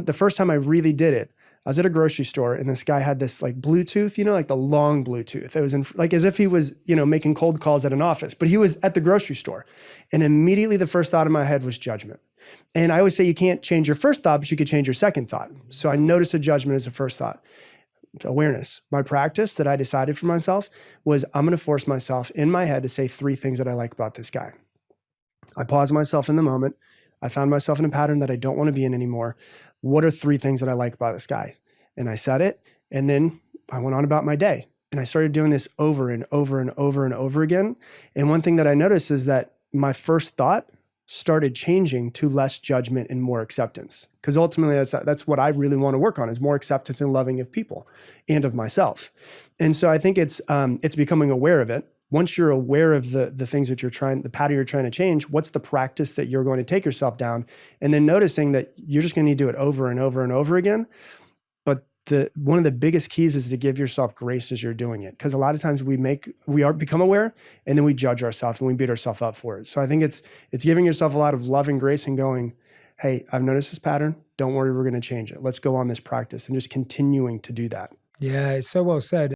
The first time I really did it, I was at a grocery store and this guy had this like Bluetooth, like the long Bluetooth. It was like as if he was, making cold calls at an office, but he was at the grocery store. And immediately the first thought in my head was judgment. And I always say you can't change your first thought, but you could change your second thought. So I noticed a judgment as a first thought. Awareness. My practice that I decided for myself was I'm going to force myself in my head to say 3 things that I like about this guy. I paused myself in the moment. I found myself in a pattern that I don't want to be in anymore. What are 3 things that I like about this guy? And I said it, and then I went on about my day. And I started doing this over and over and over and over again. And one thing that I noticed is that my first thought started changing to less judgment and more acceptance. Because ultimately that's what I really want to work on, is more acceptance and loving of people and of myself. And so I think it's becoming aware of it. Once you're aware of the things that the pattern you're trying to change, what's the practice that you're going to take yourself down? And then noticing that you're just going to need to do it over and over and over again. But one of the biggest keys is to give yourself grace as you're doing it. Because a lot of times we become aware and then we judge ourselves and we beat ourselves up for it. So I think it's giving yourself a lot of love and grace and going, hey, I've noticed this pattern. Don't worry, we're going to change it. Let's go on this practice, and just continuing to do that. Yeah, it's so well said.